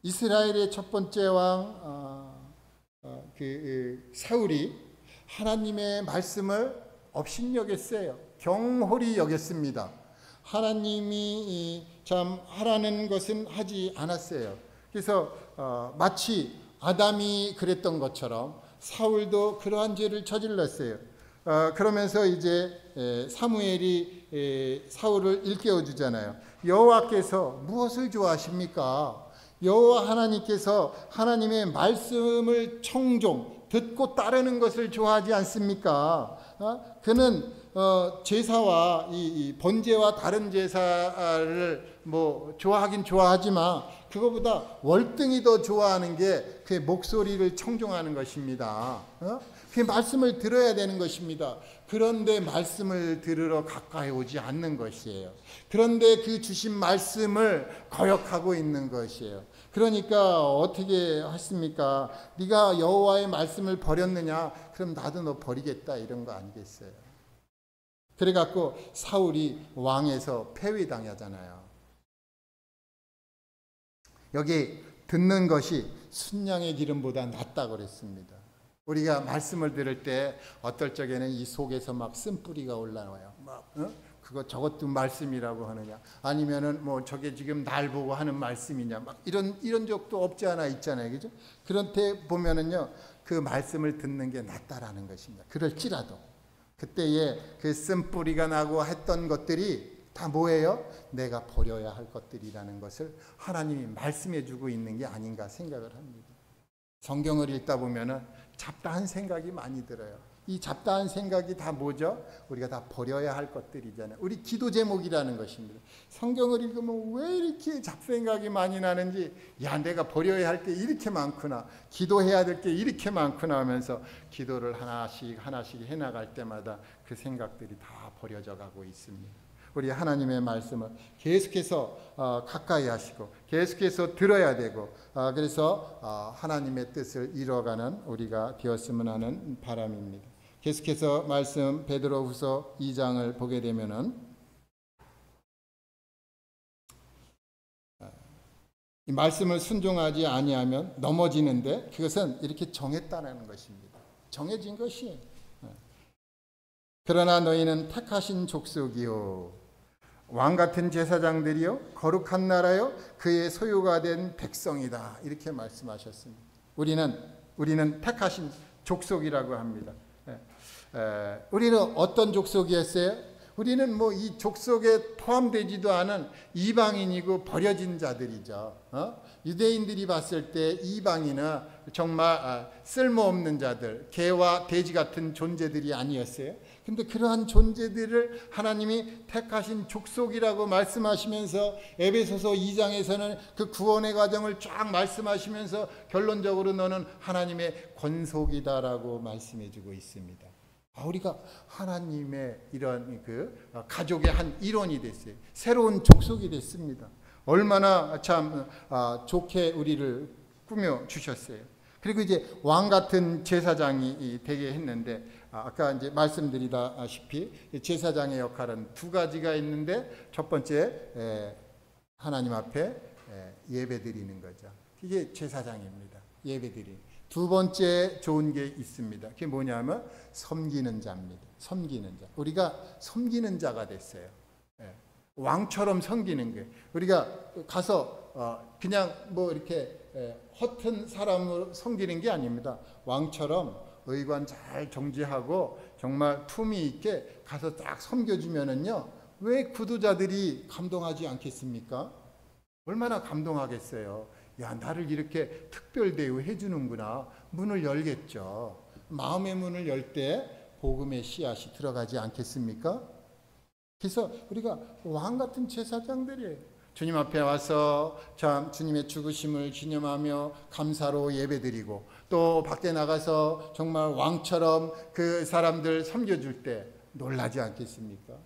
이스라엘의 첫 번째 왕 사울이 하나님의 말씀을 업신여겼어요. 경홀히 여겼습니다. 하나님이 참 하라는 것은 하지 않았어요. 그래서 마치 아담이 그랬던 것처럼 사울도 그러한 죄를 저질렀어요. 그러면서 이제 사무엘이 사울을 일깨워 주잖아요. 여호와께서 무엇을 좋아하십니까? 여호와 하나님께서 하나님의 말씀을 청종, 듣고 따르는 것을 좋아하지 않습니까? 그는 제사와 이 번제와 다른 제사를 뭐 좋아하긴 좋아하지만 그거보다 월등히 더 좋아하는 게 그의 목소리를 청종하는 것입니다. 그 말씀을 들어야 되는 것입니다. 그런데 말씀을 들으러 가까이 오지 않는 것이에요. 그런데 그 주신 말씀을 거역하고 있는 것이에요. 그러니까 어떻게 하십니까? 네가 여호와의 말씀을 버렸느냐? 그럼 나도 너 버리겠다, 이런 거 아니겠어요? 그래갖고 사울이 왕에서 폐위당하잖아요. 여기 듣는 것이 순양의 기름보다 낫다고 그랬습니다. 우리가 말씀을 들을 때 어떨 적에는 이 속에서 막 쓴뿌리가 올라와요. 막 그거 저것도 말씀이라고 하느냐, 아니면은 뭐 저게 지금 날 보고 하는 말씀이냐, 막 이런 적도 없지 않아 있잖아요, 그죠? 그런 때 보면은요, 그 말씀을 듣는 게 낫다라는 것입니다. 그럴지라도 그때에 그 쓴뿌리가 나고 했던 것들이 다 뭐예요? 내가 버려야 할 것들이라는 것을 하나님이 말씀해 주고 있는 게 아닌가 생각을 합니다. 성경을 읽다 보면은 잡다한 생각이 많이 들어요. 이 잡다한 생각이 다 뭐죠? 우리가 다 버려야 할 것들이잖아요. 우리 기도 제목이라는 것입니다. 성경을 읽으면 왜 이렇게 잡생각이 많이 나는지, 야, 내가 버려야 할 게 이렇게 많구나, 기도해야 될 게 이렇게 많구나 하면서 기도를 하나씩 해나갈 때마다 그 생각들이 다 버려져 가고 있습니다. 우리 하나님의 말씀을 계속해서 가까이 하시고 계속해서 들어야 되고, 그래서 하나님의 뜻을 이뤄가는 우리가 되었으면 하는 바람입니다. 계속해서 말씀 베드로후서 2장을 보게 되면은 이 말씀을 순종하지 아니하면 넘어지는데, 그것은 이렇게 정했다는 것입니다. 정해진 것이. 그러나 너희는 택하신 족속이요 왕같은 제사장들이요 거룩한 나라요 그의 소유가 된 백성이다, 이렇게 말씀하셨습니다. 우리는 택하신 족속이라고 합니다. 우리는 어떤 족속이었어요? 우리는 뭐 이 족속에 포함되지도 않은 이방인이고 버려진 자들이죠. 유대인들이 봤을 때 이방인은 정말 쓸모없는 자들, 개와 돼지 같은 존재들이 아니었어요. 근데 그러한 존재들을 하나님이 택하신 족속이라고 말씀하시면서 에베소서 2장에서는 그 구원의 과정을 쫙 말씀하시면서 결론적으로 너는 하나님의 권속이다라고 말씀해주고 있습니다. 우리가 하나님의 이런 그 가족의 한 일원이 됐어요. 새로운 족속이 됐습니다. 얼마나 참 좋게 우리를 꾸며 주셨어요. 그리고 이제 왕 같은 제사장이 되게 했는데, 아까 이제 말씀드리다시피 제사장의 역할은 두 가지가 있는데, 첫 번째 하나님 앞에 예배 드리는 거죠. 이게 제사장입니다. 예배 드리는. 두 번째 좋은 게 있습니다. 그게 뭐냐면 섬기는 자입니다. 섬기는 자. 우리가 섬기는 자가 됐어요. 왕처럼 섬기는 게, 우리가 가서 그냥 뭐 이렇게 허튼 사람으로 섬기는 게 아닙니다. 왕처럼 의관 잘 정지하고 정말 품위 있게 가서 딱 섬겨주면은요, 왜 구도자들이 감동하지 않겠습니까? 얼마나 감동하겠어요. 야, 나를 이렇게 특별 대우해 주는구나. 문을 열겠죠. 마음의 문을 열 때 복음의 씨앗이 들어가지 않겠습니까? 그래서 우리가 왕 같은 제사장들이에요. 주님 앞에 와서 참 주님의 죽으심을 기념하며 감사로 예배드리고 또 밖에 나가서 정말 왕처럼 그 사람들 섬겨줄 때 놀라지 않겠습니까?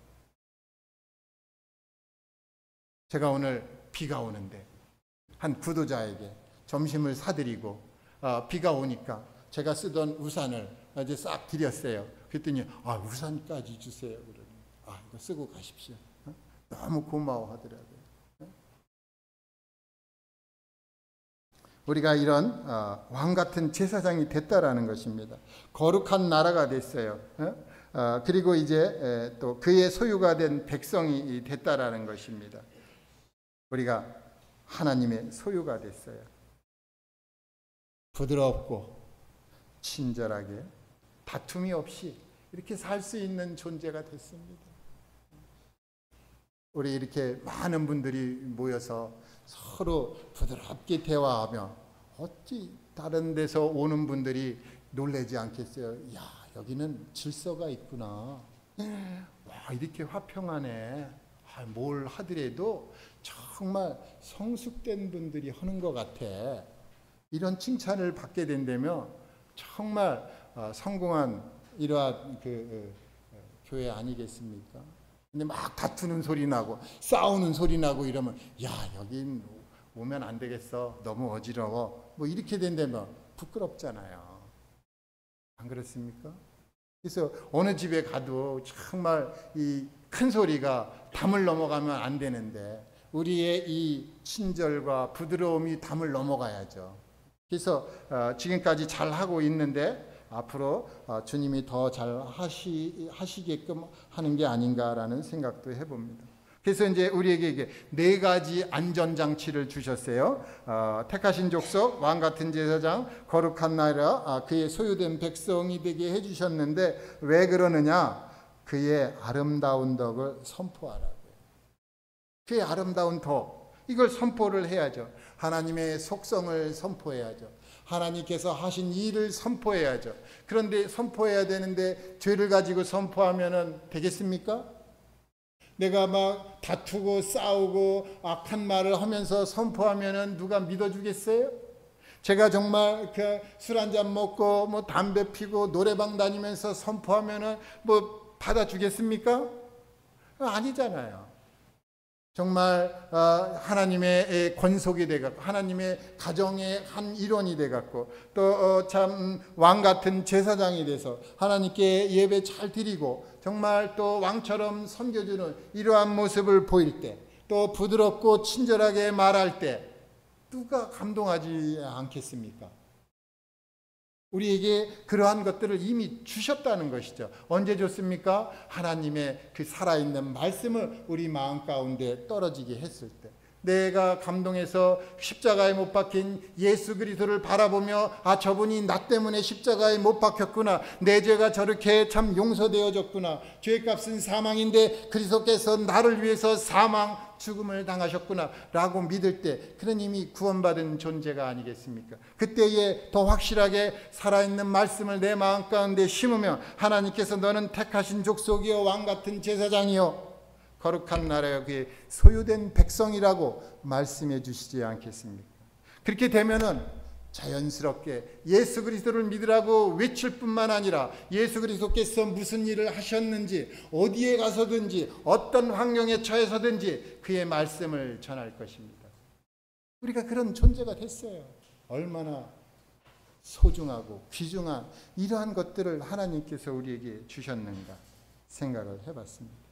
제가 오늘 비가 오는데 한 부도자에게 점심을 사드리고 비가 오니까 제가 쓰던 우산을 이제 싹 드렸어요. 그랬더니 우산까지 주세요. 그러니 이거 쓰고 가십시오. 너무 고마워하더라고요. 우리가 이런 왕 같은 제사장이 됐다라는 것입니다. 거룩한 나라가 됐어요. 그리고 이제 또 그의 소유가 된 백성이 됐다라는 것입니다. 우리가 하나님의 소유가 됐어요. 부드럽고 친절하게 다툼이 없이 이렇게 살 수 있는 존재가 됐습니다. 우리 이렇게 많은 분들이 모여서 서로 부드럽게 대화하며 어찌 다른 데서 오는 분들이 놀라지 않겠어요? 야, 여기는 질서가 있구나. 와, 이렇게 화평하네. 뭘 하더라도 정말 성숙된 분들이 하는 것 같아. 이런 칭찬을 받게 된다면 정말 성공한 이러한 교회 아니겠습니까? 근데 막 다투는 소리 나고 싸우는 소리 나고 이러면 야, 여긴 오면 안 되겠어. 너무 어지러워. 뭐 이렇게 된다면 부끄럽잖아요. 안 그렇습니까? 그래서 어느 집에 가도 정말 이 큰 소리가 담을 넘어가면 안 되는데 우리의 이 친절과 부드러움이 담을 넘어가야죠. 그래서 지금까지 잘 하고 있는데 앞으로 주님이 더 잘 하시게끔 하는 게 아닌가라는 생각도 해봅니다. 그래서 이제 우리에게 이게 4가지 안전장치를 주셨어요. 택하신 족속, 왕 같은 제사장, 거룩한 나라, 그의 소유된 백성이 되게 해주셨는데 왜 그러느냐? 그의 아름다운 덕을 선포하라고요. 그의 아름다운 덕, 이걸 선포를 해야죠. 하나님의 속성을 선포해야죠. 하나님께서 하신 일을 선포해야죠. 그런데 선포해야 되는데 죄를 가지고 선포하면 되겠습니까? 내가 막 다투고 싸우고 악한 말을 하면서 선포하면 누가 믿어주겠어요? 제가 정말 술 한잔 먹고 뭐 담배 피고 노래방 다니면서 선포하면 뭐 받아주겠습니까? 아니잖아요. 정말 하나님의 권속이 돼갖고 하나님의 가정의 한 일원이 돼갖고 또 참 왕 같은 제사장이 돼서 하나님께 예배 잘 드리고 정말 또 왕처럼 섬겨주는 이러한 모습을 보일 때 또 부드럽고 친절하게 말할 때 누가 감동하지 않겠습니까? 우리에게 그러한 것들을 이미 주셨다는 것이죠. 언제 줬습니까? 하나님의 그 살아있는 말씀을 우리 마음 가운데 떨어지게 했을 때 내가 감동해서 십자가에 못 박힌 예수 그리스도를 바라보며 저분이 나 때문에 십자가에 못 박혔구나. 내 죄가 저렇게 참 용서되어졌구나. 죄값은 사망인데 그리스도께서 나를 위해서 죽음을 당하셨구나 라고 믿을 때 그는 이미 구원받은 존재가 아니겠습니까? 그때에 더 확실하게 살아있는 말씀을 내 마음 가운데 심으며 하나님께서 너는 택하신 족속이요 왕같은 제사장이요 거룩한 나라여 그의 소유된 백성이라고 말씀해 주시지 않겠습니까? 그렇게 되면은 자연스럽게 예수 그리스도를 믿으라고 외칠 뿐만 아니라 예수 그리스도께서 무슨 일을 하셨는지 어디에 가서든지 어떤 환경에 처해서든지 그의 말씀을 전할 것입니다. 우리가 그런 존재가 됐어요. 얼마나 소중하고 귀중한 이러한 것들을 하나님께서 우리에게 주셨는가 생각을 해봤습니다.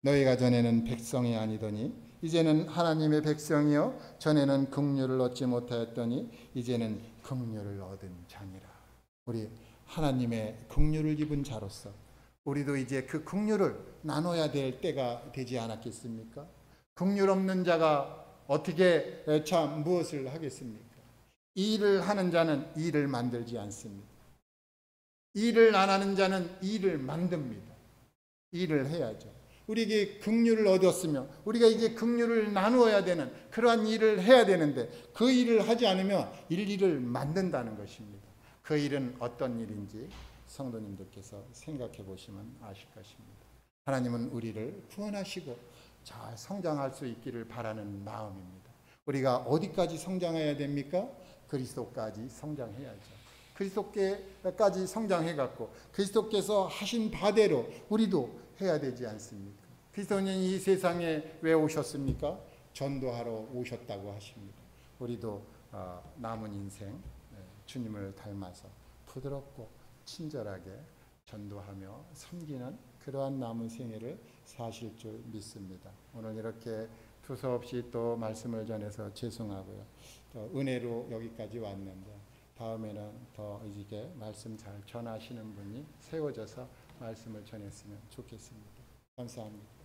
너희가 전에는 백성이 아니더니 이제는 하나님의 백성이요 전에는 긍휼을 얻지 못하였더니 이제는 긍휼을 얻은 자니라. 우리 하나님의 긍휼을 입은 자로서 우리도 이제 그 긍휼을 나눠야 될 때가 되지 않았겠습니까? 긍휼 없는 자가 어떻게 참 무엇을 하겠습니까? 일을 하는 자는 일을 만들지 않습니다. 일을 안 하는 자는 일을 만듭니다. 일을 해야죠. 우리에게 긍휼을 얻었으며 우리가 이제 긍휼을 나누어야 되는 그러한 일을 해야 되는데 그 일을 하지 않으면 일일을 만든다는 것입니다. 그 일은 어떤 일인지 성도님들께서 생각해 보시면 아실 것입니다. 하나님은 우리를 구원하시고 잘 성장할 수 있기를 바라는 마음입니다. 우리가 어디까지 성장해야 됩니까? 그리스도까지 성장해야죠. 그리스도께까지 성장해갖고 그리스도께서 하신 바대로 우리도 해야 되지 않습니까? 그리스도는 이 세상에 왜 오셨습니까? 전도하러 오셨다고 하십니다. 우리도 남은 인생 주님을 닮아서 부드럽고 친절하게 전도하며 섬기는 그러한 남은 생애를 사실 줄 믿습니다. 오늘 이렇게 두서없이 또 말씀을 전해서 죄송하고요. 또 은혜로 여기까지 왔는데 다음에는 더 이게 말씀 잘 전하시는 분이 세워져서 말씀을 전했으면 좋겠습니다. 감사합니다.